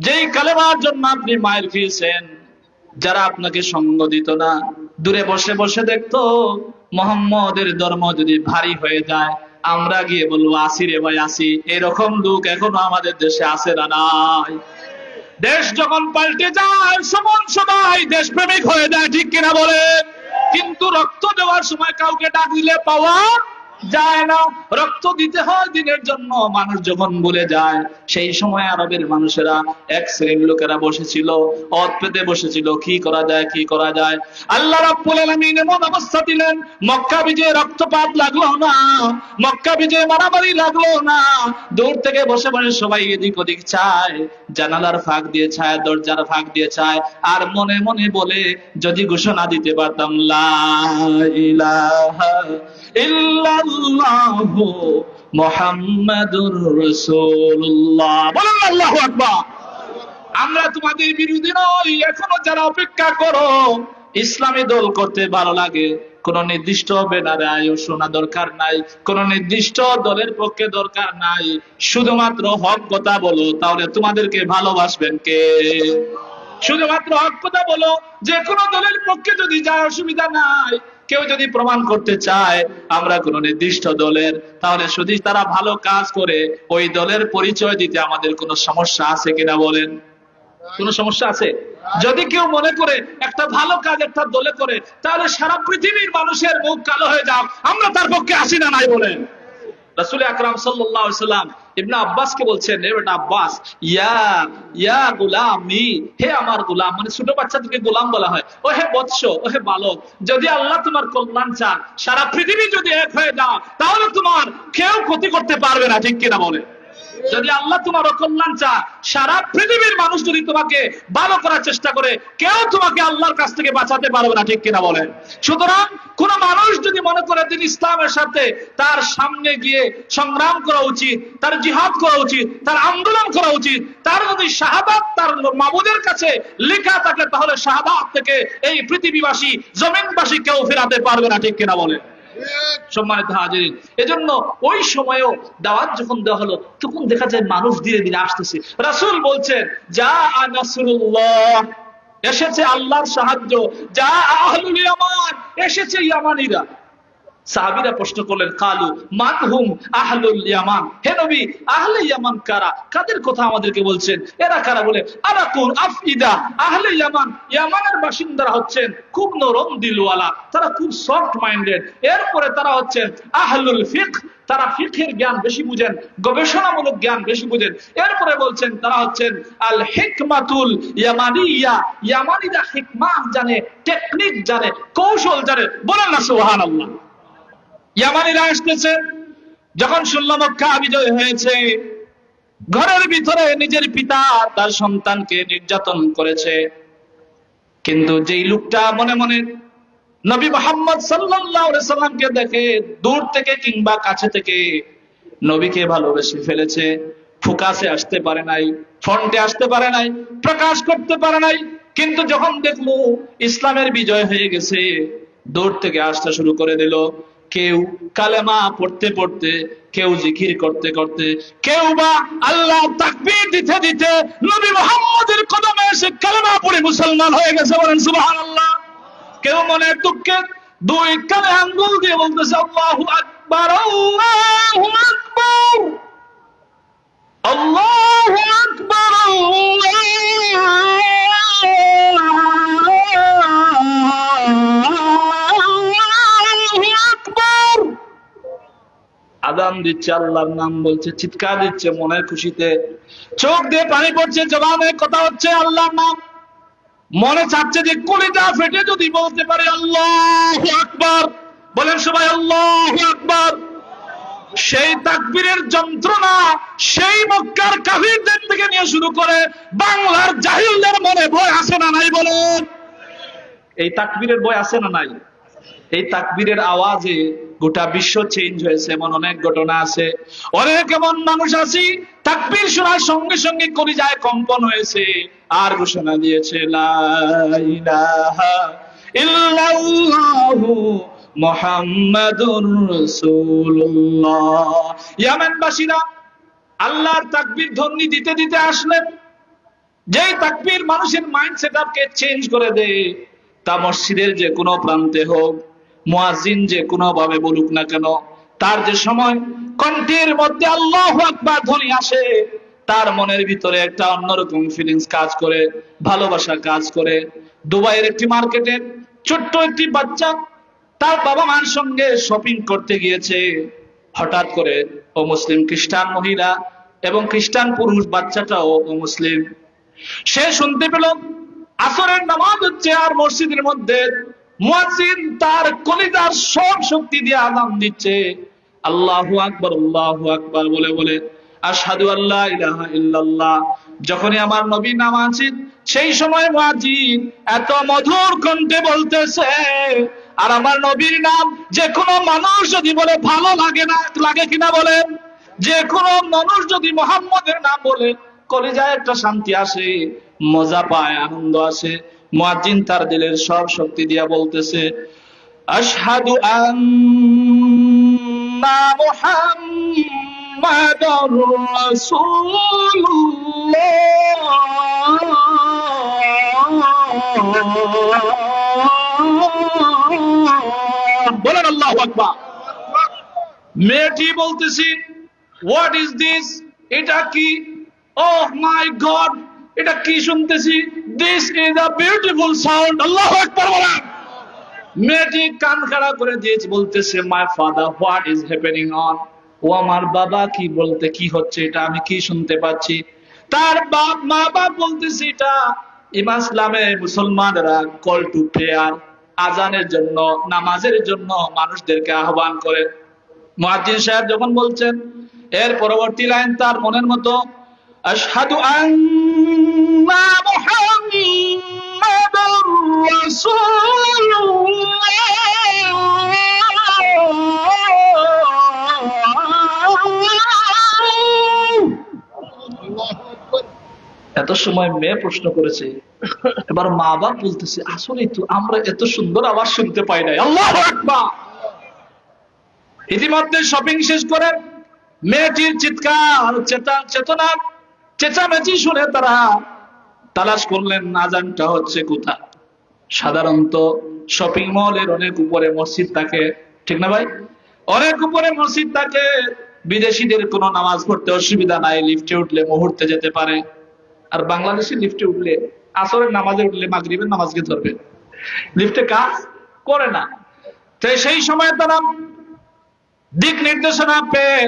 যেই কালেমার জন্য আপনি মায়ের খেয়েছেন, যারা আপনাকে সঙ্গ দিত না, দূরে বসে বসে দেখতো, মুহাম্মদের ধর্ম যদি ভারী হয়ে যায়, আমরা গিয়ে বলবো, আসি রে ভাই আসি, এরকম লোক এখনো আমাদের দেশে আছে না নাই? দেশ যখন পাল্টে যায়, সবাই দেশপ্রেমিক হয়ে যায়, ঠিক কিনা বলেন? কিন্তু রক্ত দেওয়ার সময় কাউকে ডাক দিলে পাওয়া যায় না। রক্ত দিতে হয় দিনের জন্য, মানুষ যখন ভুলে যায়, সেই সময় আরবের মানুষেরা, এক শ্রেণীর লোকেরা বসেছিল, অত পেতে বসেছিল, কি করা যায়, কি করা যায়। আল্লাহ রাব্বুল আলামিন এমন অবস্থা দিলেন, মক্কা বিজয়ে রক্তপাত লাগলো না, মক্কা বিজয়ে মারামারি লাগলো না। দূর থেকে বসে বসে সবাই এদিক ওদিক চায়, জানালার ফাঁক দিয়ে চায়, দরজার ফাঁক দিয়ে চায়, আর মনে মনে বলে, যদি ঘোষণা দিতে পারতাম, লা ইলাহা ইল্লাল্লাহু মুহাম্মাদুর রাসূলুল্লাহ। বলেন আল্লাহু আকবার। আমরা তোমাদের বিরোধী নই, এখনো যারা অপেক্ষা করো, ইসলামী দল করতে ভালো লাগে, কোন নির্দিষ্ট ব্যানারে আয়ো শোনা দরকার নাই, কোন নির্দিষ্ট দলের পক্ষে দরকার নাই, শুধুমাত্র হক কথা বলো, তাহলে তোমাদেরকে ভালোবাসবেন কে? শুধুমাত্র হক কথা বলো, যে কোনো দলের পক্ষে যদি যায় অসুবিধা নাই। কেউ যদি প্রমাণ করতে চায় আমরা কোন নির্দিষ্ট দলের, তাহলে যদি তারা ভালো কাজ করে ওই দলের পরিচয় দিতে আমাদের কোনো সমস্যা আছে কিনা বলেন? কোনো সমস্যা আছে? যদি কেউ মনে করে একটা ভালো কাজ একটা দলে করে, তাহলে সারা পৃথিবীর মানুষের মুখ কালো হয়ে যাক, আমরা তার পক্ষে আসি না নাই বলেন? রাসূল আকরাম সাল্লাল্লাহু আলাইহি সাল্লাম ইবনে আব্বাসকে বলছেন, হে বেটা আব্বাস, ইয়া গোলামি, হে আমার গোলাম, মানে ছোট বাচ্চাদেরকে গোলাম বলা হয়, ও হে বৎস, ও হে বালক, যদি আল্লাহ তোমার কল্যাণ চান, সারা পৃথিবী যদি এক হয়ে যাও, তাহলে তোমার কেউ ক্ষতি করতে পারবে না, ঠিক কিনা বলে? যদি আল্লাহ তোমার কল্যাণ চায়, সারা পৃথিবীর মানুষ যদি তোমাকে ভালো করার চেষ্টা করে, কেউ তোমাকে আল্লাহর কাছ থেকে বাঁচাতে পারবে না, ঠিক কিনা বলেন? সুতরাং কোন মানুষ যদি মনে করে দিন ইসলামের সাথে তার সামনে গিয়ে সংগ্রাম করা উচিত, তার জিহাদ করা উচিত, তার আন্দোলন করা উচিত, তার যদি শাহাদাত তার মাবুদের কাছে লেখা থাকে, তাহলে শাহাদাত থেকে এই পৃথিবীবাসী জমিনবাসী কেউ ফেরাতে পারবে না, ঠিক কিনা বলেন? সম্মানিত হাজিরিন, এজন্য ওই সময়েও দাওয়াত যখন দেওয়া হলো, তখন দেখা যায় মানুষ ধীরে ধীরে আসতেছে। রাসূল বলছেন, যা নাসরুল্লাহ, এসেছে আল্লাহর সাহায্য, যা আহলুল ইয়ামান, এসেছে ইয়ামানিরা। সাহাবীরা প্রশ্ন করলেন, কালু মানহুম আহলুল ইয়ামান, হে নবী আহলে ইয়ামান কারা? কাদের কথা আমাদেরকে বলছেন? এরা কারা? বলে আরাকুন আফইদা আহলে ইয়ামান, ইয়ামানের বাসিন্দারা হচ্ছেন খুব নরম দিলওয়ালা, তারা খুব সফট মাইন্ডেড। এরপরে তারা হচ্ছেন আহলুল ফিকহ, তারা ফিকহের জ্ঞান বেশি বুঝেন, গবেষণামূলক জ্ঞান বেশি বুঝেন। এরপরে বলছেন তারা হচ্ছেন আল হিকমাতুল ইয়ামানিয়া, ইয়ামানিরা হিকমাত জানে, টেকনিক জানে, কৌশল জানে। বলেন না সুবহানাল্লাহ। ইয়ামানিরা আসতেছে। যখন শুনলাম মক্কা বিজয় হয়েছে, ঘরের ভিতরে নিজের পিতা তার সন্তানকে নির্যাতন করেছে, কিন্তু যেই লোকটা মনে মনে নবী মুহাম্মদ সাল্লাল্লাহু আলাইহি সাল্লামকে দেখে দূর থেকে কিংবা কাছে থেকে নবীকে ভালোবেসে ফেলেছে, ফোকাসে আসতে পারে নাই, ফ্রন্টে আসতে পারে নাই, প্রকাশ করতে পারে নাই, কিন্তু যখন দেখলো ইসলামের বিজয় হয়ে গেছে, দূর থেকে আসতে শুরু করে দিল। কেউ কালেমা পড়তে পড়তে, কেউ জিকির করতে করতে, কেউ বা আল্লাহ তাকবীর দিতে দিতে নবী মুহাম্মদের কদমে এসে কালেমা পড়ে মুসলমান হয়ে গেছে। বলেন সুবহানাল্লাহ। কেউ মনের দুঃখে দুই কানে আঙ্গুল দিয়ে বলতেছে আল্লাহু আকবার, আল্লাহু আকবার, আল্লাহু আকবার, আযান দিচ্ছে, আল্লাহর নাম বলছে, চিৎকার দিচ্ছে মনের খুশিতে, চোখ দিয়ে পানি পড়ছে, জবানে কথা হচ্ছে আল্লাহর নাম। মনে চাচ্ছে যে কলিজা ফেটে যদি বলতে পারে আল্লাহু আকবার। বলেন সবাই আল্লাহু আকবার। সেই তাকবীরের যন্ত্রণা সেই মক্কার কাফিরদের থেকে নিয়ে শুরু করে বাংলার জাহিলদের মনে ভয় আছে না নাই? বলেন, এই তাকবীরের ভয় আছে না নাই? এই তাকবীরের আওয়াজে গোটা বিশ্ব চেঞ্জ হয়েছে, এমন অনেক ঘটনা আছে। অনেক এমন মানুষ আছে তাকবীর শোনার সঙ্গে সঙ্গে কলিজায় কম্পন হয়েছে আর ঘোষণা দিয়েছে লা ইলাহা ইল্লাল্লাহু মুহাম্মাদুর রাসূলুল্লাহ। ইয়ামানবাসীরা আল্লাহর তাকবীর ধ্বনি দিতে দিতে আসলেন। যেই তাকবীর মানুষের মাইন্ড সেটআপকে চেঞ্জ করে দেয়, তা মসজিদের যে কোনো প্রান্তে হোক, মুয়াজ্জিন যে কোনো ভাবে বলুক না কেন, তার যে সময় কণ্ঠের মধ্যে আল্লাহু আকবার ধ্বনি আসে, তার মনের ভিতরে একটা অন্যরকম ফিলিংস কাজ করে, ভালোবাসা কাজ করে। দুবাইয়ের একটি মার্কেটে ছোট্ট একটি বাচ্চা তার বাবা মার সঙ্গে শপিং করতে গিয়েছে। হঠাৎ করে ও মুসলিম খ্রিস্টান মহিলা এবং খ্রিস্টান পুরুষ বাচ্চাটাও ও মুসলিম, সে শুনতে পেল আসরের নামাজ হচ্ছে আর মসজিদের মধ্যে মুয়াজ্জিন তার কলিজার সব শক্তি দিয়ে আযান দিচ্ছে, আল্লাহু আকবার, আল্লাহু আকবার বলে বলে আশহাদু আল্লা ইলাহা ইল্লাল্লাহ। যখনই আমার নবী নাম আছেন, সেই সময় মুয়াজ্জিন এত মধুর কণ্ঠে বলতেছে, আর আমার নবীর নাম যে কোনো মানুষ যদি বলে ভালো লাগে না, লাগে কিনা বলেন? যে কোনো মানুষ যদি মুহাম্মদের নাম বলে কলিজায় একটা শান্তি আসে, মজা পায়, আনন্দ আসে। মুয়াজ্জিন তার দিলের সব শক্তি দিয়া বলতেছে আশহাদু আন্না মুহাম্মাদুর রাসূলুল্লাহ। বলেন আল্লাহু আকবার। মেয়েটি বলতেছি হোয়াট ইজ দিস, এটা কি? ওহ মাই গড, এটা কি শুনতেছি? This is a beautiful sound. আল্লাহু আকবার বলেন। মেয়েটি কান খাড়া করে দিয়েছে, বলতেছে my father what is happening on. ও আমার বাবা, কি বলতে কি হচ্ছে, এটা আমি কি শুনতে পাচ্ছি? তার মা বাপ বলতেছে এটা ইসলামে মুসলমানরা কল টু প্রেয়ার, আজানের জন্য, নামাজের জন্য মানুষদেরকে আহ্বান করে। মুয়াজ্জিন সাহেব যখন বলছেন এর পরবর্তী লাইন তার মনের মতো, আশহাদু আন্না মুহাম্মাদুর রাসূলুল্লাহ। এত সময় মেয়ে প্রশ্ন করেছে, এবার মা বাপ বলতেছে আসলেই তো আমরা এত সুন্দর আওয়াজ শুনতে পাই নাই। আল্লাহু আকবার। ইতিমধ্যে শপিং শেষ করে মেয়েটির চিৎকার চেতনা চেঁচামেচি শুনে তারা তালাশ করলেন আজানটা হচ্ছে কোথায়। সাধারণত শপিং মলের অনেক উপরে মসজিদ থাকে, ঠিক না ভাই? অনেক উপরে মসজিদ থাকে, বিদেশিদের কোনো নামাজ পড়তে অসুবিধা নাই, লিফটে উঠলে মুহূর্তে যেতে পারে। আর বাংলাদেশি লিফটে উঠলে, আসরের নামাজে উঠলে মাগরিবের নামাজকে ধরবে, লিফটে কাজ করে না। তাই সেই সময় তারা দিক নির্দেশনা পেয়ে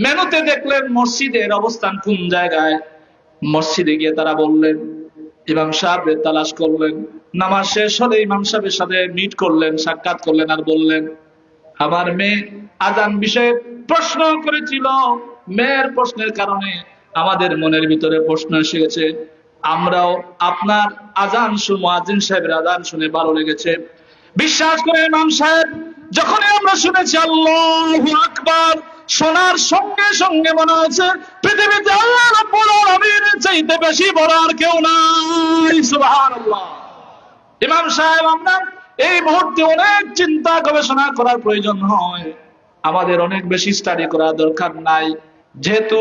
মেনুতে দেখলেন মসজিদের অবস্থান কোন জায়গায়। মসজিদে গিয়ে তারা বললেন, ইমাম সাহেবের তালাশ করলেন। নামাজ শেষ হলে ইমাম সাহেবের সাথে মিট করলেন, সাক্ষাৎ করলেন আর বললেন, আমার মেয়ে আজান বিষয়ে প্রশ্ন করেছিল, মেয়ের প্রশ্নের কারণে আমাদের মনের ভিতরে প্রশ্ন এসে গেছে। আমরাও আপনার আজান মুয়াজ্জিন সাহেবের আজান শুনে ভালো লেগেছে। বিশ্বাস করে ইমাম সাহেব, যখনই আমরা শুনেছি আল্লাহু আকবার, শোনার সঙ্গে সঙ্গে মনে হচ্ছে পৃথিবীতে আল্লাহ রাব্বুল আলামিনের চাইতে বেশি বড় আর কেউ নাই। সুবহানাল্লাহ। ইমাম সাহেব, আমরা এই মুহূর্তে অনেক চিন্তা গবেষণা করার প্রয়োজন হয়, আমাদের অনেক বেশি স্টাডি করার দরকার নাই। যেহেতু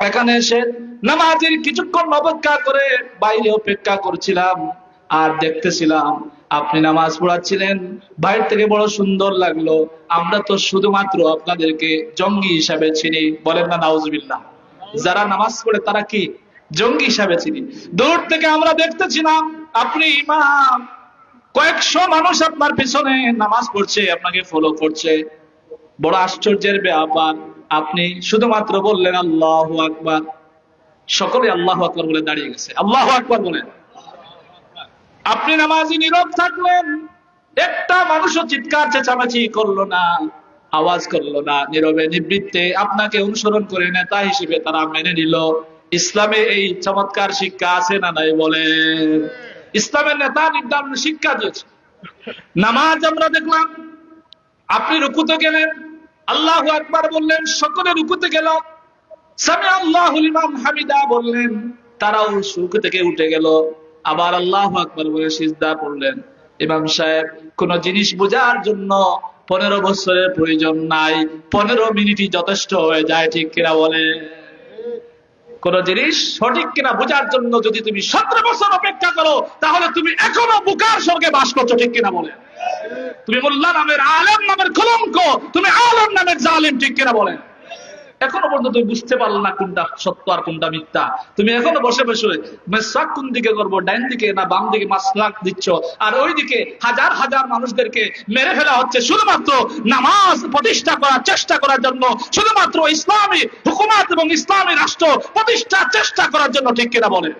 এখানে এসে নামাজের কিছুক্ষণ অপেক্ষা করে বাইরে অপেক্ষা করছিলাম আর দেখতেছিলাম আপনি নামাজ পড়াচ্ছিলেন, বাইরে থেকে বড় সুন্দর লাগলো। আমরা তো শুধুমাত্র আপনাদেরকে জঙ্গি হিসাবে চিনি, বলেন না নাউজুবিল্লাহ। যারা নামাজ পড়ে তারা কি জঙ্গি হিসাবে চিনি। দূর থেকে আমরা দেখতেছিলাম আপনি ইমাম, কয়েকশো মানুষ আপনার পিছনে নামাজ পড়ছে, আপনাকে ফলো করছে। বড় আশ্চর্যের ব্যাপার, আপনি শুধুমাত্র বললেন আল্লাহু আকবার, সকলে আল্লাহু আকবার বলে দাঁড়িয়ে গেছে। আল্লাহু আকবার বলেন। আপনি নামাজি নীরব থাকলেন, একটা মানুষও চিৎকার চেঁচামেচি করলো না, আওয়াজ করলো না। নীরবে নিবৃত্তে আপনাকে অনুসরণ করে নেতা হিসেবে তারা মেনে নিল। ইসলামে এই চমৎকার শিক্ষা আছে না নাই বলেন? ইসলামের নেতা নির্ধারণ শিক্ষা দিয়েছে। নামাজ আমরা দেখলাম, আপনি রুকুতে গেলেন, আল্লাহু আকবার বললেন, সকলে রুকুতে গেল, সামি আল্লাহু লিমান হামিদা বললেন, তারাও রুকু থেকে উঠে গেল, আবার আল্লাহু আকবার বলে সিজদা পড়লেন। ইমাম সাহেব কোন জিনিস বোঝার জন্য 15 বছরের প্রয়োজন নাই, 15 মিনিটই যথেষ্ট হয়ে যায়, ঠিক কিনা বলে? কোন জিনিস সঠিক কিনা বোঝার জন্য যদি তুমি 17 বছর অপেক্ষা করো, তাহলে তুমি এখনো বোকার স্বর্গে বাস করছো, ঠিক কিনা বলে? তুমি মোল্লা নামের, আলেম নামের কলঙ্ক, তুমি আলেম নামের জালিম, ঠিক কিনা বলেন? এখনো পর্যন্ত তুমি বুঝতে পারলো না কোনটা সত্য আর কোনটা মিথ্যা। তুমি এখনো বসে বসে মেসওয়াক কোন দিকে করবো, ডাইন দিকে না বাম দিকে মাসওয়াক দিচ্ছ, আর ওইদিকে হাজার হাজার মানুষদেরকে মেরে ফেলা হচ্ছে শুধুমাত্র নামাজ প্রতিষ্ঠা করার চেষ্টা করার জন্য, শুধুমাত্র ইসলামী হুকুমত এবং ইসলামী রাষ্ট্র প্রতিষ্ঠার চেষ্টা করার জন্য, ঠিক কিনা বলেন?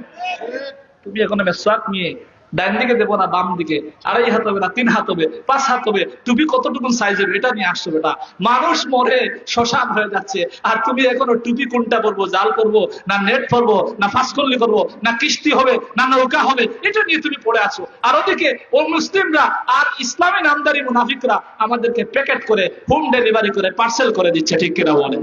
তুমি এখনো মেসওয়াক নিয়ে ডাইন দিকে দেবো না বাম দিকে, 2.5 হাত হবে না 3 হাত হবে, 5 হাত হবে, টুপি কতটুকু সাইজের এটা নিয়ে আসছো বেটা। মানুষ মরে শ্মশান হয়ে যাচ্ছে, আর তুমি এখনো টুপি কোনটা পরবো, জাল পরবো না নেট পরবো না ফাঁসকল্লি করবো না কিস্তি হবে না নৌকা হবে, এটা নিয়ে তুমি পড়ে আছো। আর ওদিকে ও মুসলিমরা আর ইসলামী নামদারি মুনাফিকরা আমাদেরকে প্যাকেট করে হোম ডেলিভারি করে পার্সেল করে দিচ্ছে, ঠিক কিনা বলে?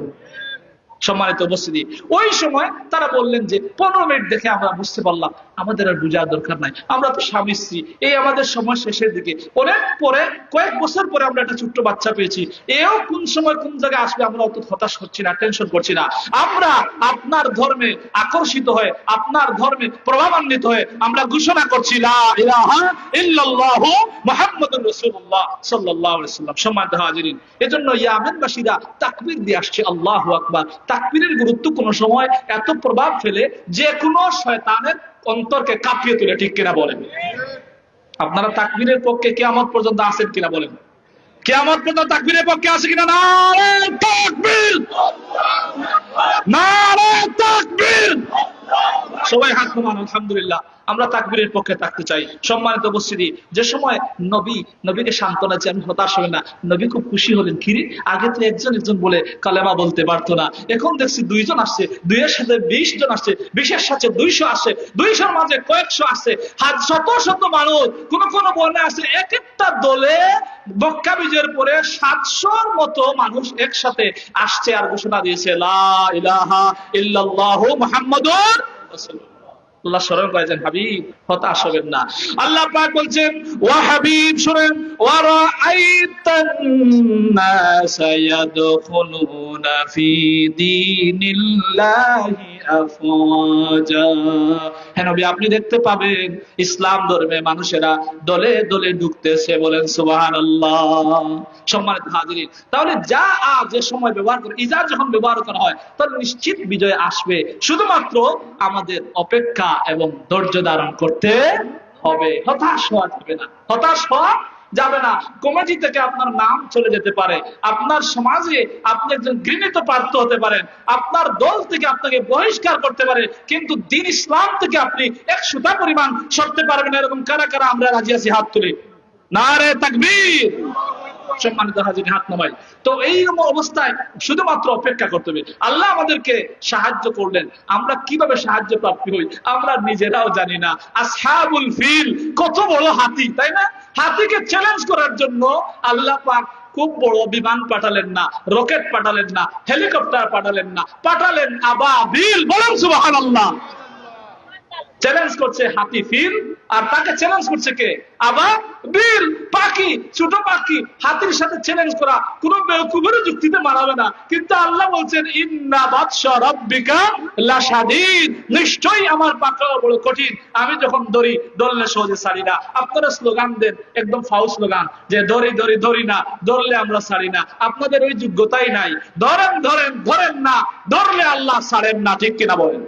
সম্মানিত উপস্থিতি, ওই সময় তারা বললেন যে 15 মিনিট দেখে আমরা বুঝতে পারলাম, আমাদের আর বোঝার দরকার নাই, আমরা তো স্বামী স্ত্রী, এই আমাদের সময় শেষের দিকে, অনেক পরে কয়েক বছর পরে আমরা একটা ছোট্ট বাচ্চা পেয়েছি, এও কোন সময় কোন জায়গায় আসবে আমরা অত হতাশ হচ্ছি না, টেনশন করছি না। আমরা আপনার ধর্মে আকর্ষিত হয়ে, আপনার ধর্মে প্রভাবান্বিত হয়ে আমরা ঘোষণা করছি লা ইলাহা ইল্লাল্লাহু মুহাম্মাদুর রাসূলুল্লাহ সাল্লাল্লাহু আলাইহি ওয়াসাল্লাম। সম্মানিত হাজিরিন, এজন্য ইয়ামেনবাসীরা তাকবীর দিয়ে আসছে, আল্লাহু আকবার। তাকবীরের গুরুত্ব কোন সময় এত প্রভাব ফেলে যে কোনো শয়তানের অন্তরকে কাঁপিয়ে তোলে, ঠিক কিনা বলেন? আপনারা তাকবীরের পক্ষে কিয়ামত পর্যন্ত আছেন কিনা বলেন? কিয়ামত পর্যন্ত তাকবীরের পক্ষে আছে কিনা? নারে তাকবীর, নারে তাকবীর। সবাই হাত নামান, আলহামদুলিল্লাহ। আমরা তাকবীরের পক্ষে থাকতে চাই। সম্মানিত উপস্থিতি, যে সময় নবীকে সান্ত্বনা দিয়েছে, আমি হতাশ হবেন না, নবী খুব খুশি হলেন। কিরে, আগে তো একজন বলে কালেমা বলতে পারতো না, এখন দেখছি 2 জন আসছে, 2 এর সাথে 20 জন আসছে, 20 এর সাথে 200 আসছে, 200 মাঝে কয়েকশো আসছে, শত শত মানুষ, কোন কোন বর্ণনা আছে এক একটা দলে মক্কা বিজয়ের পরে 700-র মতো মানুষ একসাথে আসছে আর ঘোষণা দিয়েছে লা ইলাহা ইল্লাল্লাহু মুহাম্মাদুর রাসূলুল্লাহ। আল্লাহ স্মরণ করেছেন, হাবিব হতাশ হবেন না। আল্লাহ পাক বলছেন, ওয়া হাবিব শুনেন, ওয়া রাআইতান নাসা ইয়াদখুলুনা ফি দীনিল্লাহি আফওয়াজা। হ্যাঁ নবী, আপনি দেখতে পাবেন ইসলাম ধর্মে মানুষেরা দলে দলে ঢুকতেছে, বলেন সুবহানাল্লাহ। সম্মানিত হাজিরিন, তাহলে যা যে সময় ব্যবহার করে, ইজা যখন ব্যবহার করা হয় তাহলে নিশ্চিত বিজয় আসবে, শুধুমাত্র আমাদের অপেক্ষা এবং ধৈর্য ধারণ করতে হবে। হতাশ হওয়া যাবে না, হতাশ হওয়া যাবে না। কমিটি থেকে আপনার নাম চলে যেতে পারে, আপনার সমাজে আপনি একজন ঘৃণিত প্রার্থী হতে পারেন, আপনার দল থেকে আপনাকে বহিষ্কার করতে পারে, কিন্তু দ্বীন ইসলাম থেকে আপনি 100টা পরিমাণ সরতে পারবেন। এরকম কারা কারা আমরা রাজি আছি? হাত তুলি। নারে তাকবীর। সম্মানিত হাজির, হাত নামাই। তো এই অবস্থায় শুধুমাত্র অপেক্ষা করতে হবে। আল্লাহ আমাদেরকে সাহায্য করলেন, আমরা কিভাবে সাহায্য প্রাপ্তি হই আমরা নিজেরাও জানি না। আসহাবুল ফিল, কত বড় হাতি, তাই না? হাতিকে চ্যালেঞ্জ করার জন্য আল্লাহ পাক খুব বড় বিমান পাঠালেন না, রকেট পাঠালেন না, হেলিকপ্টার পাঠালেন না, পাঠালেন আবাবিল। বলেন সুবহানাল্লাহ। চ্যালেঞ্জ করছে হাতি ফিল, আর তাকে চ্যালেঞ্জ করছে কে? আবাবিল, পাখি, ছোট পাখি। হাতির সাথে চ্যালেঞ্জ করা কোন বেকুবের যুক্তিতে মানাবে না, কিন্তু আল্লাহ বলছেন ইন্না বাতশা রাব্বিকা লাশাদীদ, নিশ্চয়ই আমার পাকড়াও বড় কঠিন। আমি যখন ধরলে সহজে ছাড়ি না। আপনারা স্লোগান দেন, একদম ফাউ স্লোগান, যে ধরি না, ধরলে আমরা ছাড়ি না। আপনাদের ওই যোগ্যতাই নাই। ধরেন না, ধরলে আল্লাহ ছাড়েন না, ঠিক কিনা বলেন?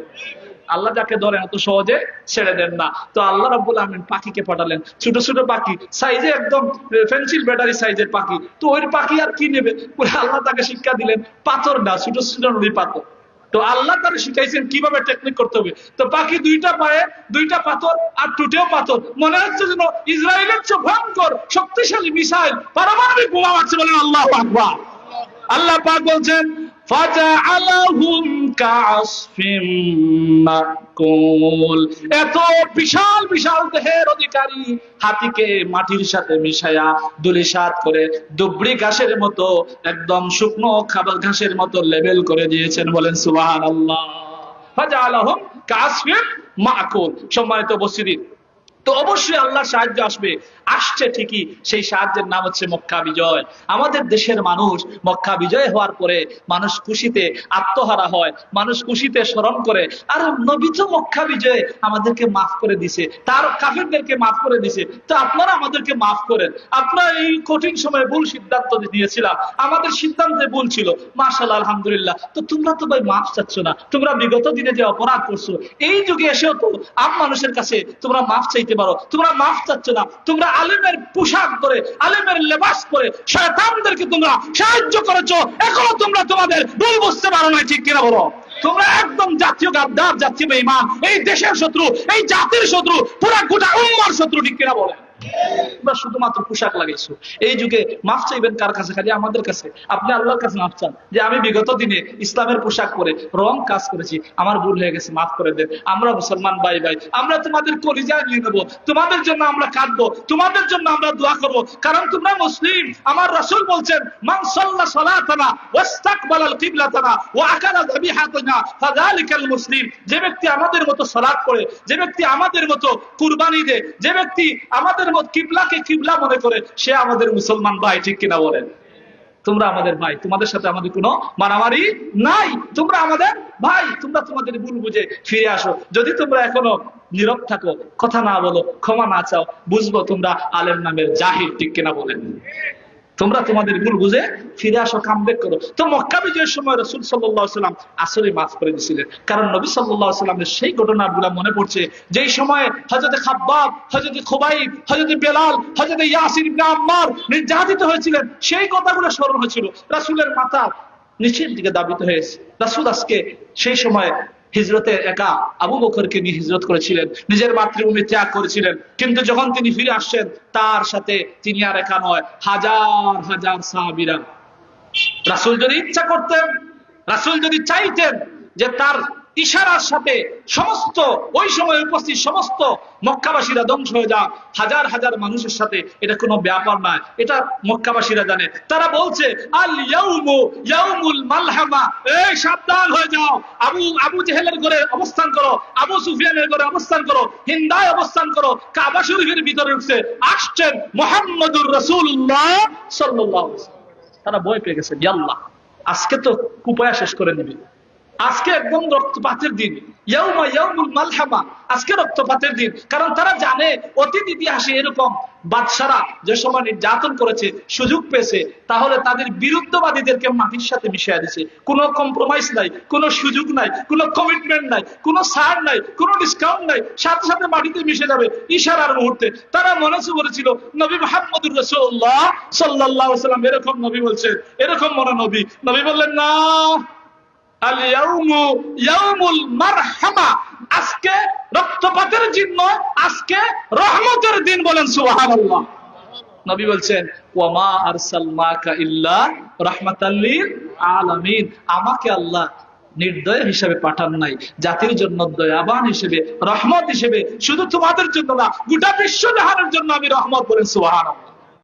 আল্লাহ যাকে ধরেন এত সহজে ছেড়ে দেন না। তো আল্লাহ রাব্বুল আমিন পাখিকে পাঠালেন, ছোট ছোট পাখি, সাইজে একদম পেন্সিল ব্যাটারি সাইজের পাখি। তো ওই পাখি আর কি নেবে? আল্লাহ তাকে শিক্ষা দিলেন পাথর না, ছোট ছোট নদী পাথর। তো আল্লাহ তারা শিখাইছেন কিভাবে টেকনিক করতে হবে। তো পাখি 2টা পায়ে 2টা পাথর, আর টুটেও পাথর। মনে হচ্ছে যেন ইসরায়েলের চেয়ে ভয়ঙ্কর শক্তিশালী মিসাইল, পারমাণবিক বোমা মারছে। বলেন আল্লাহু আকবার। আল্লাহ পাক বলছেন ফাজআলাহুম কাআসফিম মাকুল, এত বিশাল বিশাল দেহের অধিকারী হাতিকে মাটির সাথে মিশায়া দুলিশাত করে দুবড়ি ঘাসের মতো, একদম শুকনো খাবার ঘাসের মতো লেবেল করে দিয়েছেন। বলেন সুবহানাল্লাহ। ফাজআলাহুম কাআসফিম মাকুল। সম্মানিত উপস্থিতি, তো অবশ্যই আল্লাহর সাহায্য আসবে, আসছে ঠিকই। সেই সাহায্যের নাম হচ্ছে মক্কা বিজয়। আমাদের দেশের মানুষ মক্কা বিজয় হওয়ার পরে মানুষ খুশিতে আত্মহারা হয়, মানুষ খুশিতে স্মরণ করে, আর নবী তো মক্কা বিজয়ে আমাদেরকে মাফ করে দিছে, তার কাফেরদেরকে মাফ করে দিছে। তো আপনারা আমাদেরকে মাফ করেন। আপনারা এই কঠিন সময়ে ভুল সিদ্ধান্ত দিয়েছিলাম, আমাদের সিদ্ধান্তে ভুল ছিল, মাশাআল্লাহ আলহামদুলিল্লাহ। তো তোমরা তো ভাই মাফ চাচ্ছ না, তোমরা বিগত দিনে যে অপরাধ করছো, এই যুগে এসেও তো আম মানুষের কাছে তোমরা মাফ চাইতে পারো। তোমরা মাফ চাচ্ছ না, তোমরা আলেমের পোশাক পরে, আলেমের লেবাস পরে শয়তানদেরকে তোমরা সাহায্য করেছো, এখনো তোমরা তোমাদের ভুল বুঝতে পারো না, ঠিক কিনা বলো? তোমরা একদম জাতীয় গাদ্দার, জাতীয় বেঈমান, এই দেশের শত্রু, এই জাতির শত্রু, পুরা গোটা উম্মার শত্রু, ঠিক কিনা বলে? তোমরা শুধুমাত্র পোশাক লাগাইছো। এই যুগে মাফ চাইবেন কার কাছে? খালি আমাদের কাছে। আপনি আল্লাহর কাছে মাফ চান যে আমি বিগত দিনে ইসলামের পোশাক পরে রং কাজ করেছি, আমার ভুল হয়ে গেছে, মাফ করে দেন। আমরা মুসলমান ভাই আমরা তোমাদের কলিজায় নিয়ে নেবো, তোমাদের জন্য আমরা কাঁদবো, তোমাদের জন্য আমরা দোয়া করবো, কারণ তোমরা মুসলিম। আমার রাসূল বলছেন মান সাল্লা সালাতানা ওয়াস্তাকবালাল কিবলাতানা ওয়া আকালা যাবিহাতানা ফাযালিকাল মুসলিম। যে ব্যক্তি আমাদের মতো সালাত পড়ে, যে ব্যক্তি আমাদের মতো কুরবানি দেয়, যে ব্যক্তি আমাদের কিবলাকে কিবলা মনে করে, সে আমাদের মুসলমান ভাই, ঠিক কিনা বলেন? তোমরা আমাদের ভাই, তোমাদের সাথে আমাদের কোনো মারামারি নাই, তোমরা আমাদের ভাই। তোমরা তোমাদের ভুল বুঝে ফিরে আসো। যদি তোমরা এখনো নীরব থাকো, কথা না বলো, ক্ষমা না চাও, বুঝবো তোমরা আলেম নামের জাহির, ঠিক কিনা বলেন? তোমরা তোমাদের ভুল বুঝে ফিরে আসো, কামব্যাক করো। তো মক্কা বিজয়ের সময় রাসূল সাল্লাল্লাহু আলাইহি ওয়াসাল্লাম আসলে মাফ করে দিয়েছিলেন, কারণ নবী সাল্লাল্লাহু আলাইহি ওয়াসাল্লামের সেই ঘটনাগুলো মনে পড়ছে যেই সময়ে হযরত খাব্বাব, হযরত খুবাইব, হযরত বেলাল, হযরত ইয়াসির ইবনে আম্মার নির্যাতিত হয়েছিলেন। সেই কথাগুলো স্মরণ হয়েছিল, রাসূলের মাথা নিচের দিকে দাবিত হয়েছে। রাসূল আজকে সেই সময় হিজরতে একা আবু বকরকে নিয়ে হিজরত করেছিলেন, নিজের মাতৃভূমি ত্যাগ করেছিলেন, কিন্তু যখন তিনি ফিরে আসছেন তার সাথে তিনি আর একা নয়, হাজার হাজার সাহাবীরা। রাসূল যদি ইচ্ছা করতেন, রাসূল যদি চাইতেন যে তার ইশারার সাথে সমস্ত ওই সময় উপস্থিত সমস্ত মক্কাবাসীরা ধ্বংস হয়ে যাক, হাজার হাজার মানুষের সাথে, এটা কোনো ব্যাপার নয়, এটা মক্কাবাসীরা জানে। তারা বলছে আল ইয়াউমু ইয়াউমুল মালহামা, এই সাবধান হয়ে যাও, আবু জেহেলের ঘরে অবস্থান করো, আবু সুফিয়ানের ঘরে অবস্থান করো, হিন্দায় অবস্থান করো, কাবা শরীফের ভিতরে ঢুকছে, আসছেন মুহাম্মদুর রাসূলুল্লাহ সাল্লাল্লাহু আলাইহি ওয়াসাল্লাম। তারা ভয় পেয়ে গেছে, আল্লাহ আজকে তো কুপায়া শেষ করে নিবে, আজকে একদম রক্তপাতের দিন, ইয়াউমা ইয়াউমুল মালহামা, আজকে রক্তপাতের দিন। কারণ তারা জানে অতীত ইতিহাসে এরকম বাদশারা যে সময় নির্যাতন করেছে, সুযোগ পেয়েছে, তাহলে তাদের বিরুদ্ধবাদীদেরকে মাটির সাথে মিশিয়ে দিছে। কোনো কম্প্রোমাইজ নাই, কোনো সুযোগ নাই, কোনো কমিটমেন্ট নাই, কোনো ছাড় নাই, কোনো ডিসকাউন্ট নাই, সাথে সাথে মাটিতে মিশে যাবে ইশারার মুহূর্তে। তারা মনে করেছিল নবী মুহাম্মদুর রাসূলুল্লাহ সাল্লাল্লাহু আলাইহি ওয়াসাল্লাম এরকম নবী বলছেন, এরকম মনে নবী। নবী বললেন না, আল ইয়াউমু ইয়াউমুল মারহামা, আজকে রক্তপাতের দিন নয়, আজকে রহমতের দিন। বলেন সুবহানাল্লাহ। নবী বলছেন ওয়া মা আরসালনাকা ইল্লা রাহমাতাল লিল আলামিন, আমাকে আল্লাহ নির্দয় হিসেবে পাঠান নাই, জাতির জন্য দয়াবান হিসেবে, রহমত হিসেবে, শুধু তোমাদের জন্য না, গোটা বিশ্ব জাহানের জন্য আমি রহমত। বলেন সুবহানাল্লাহ।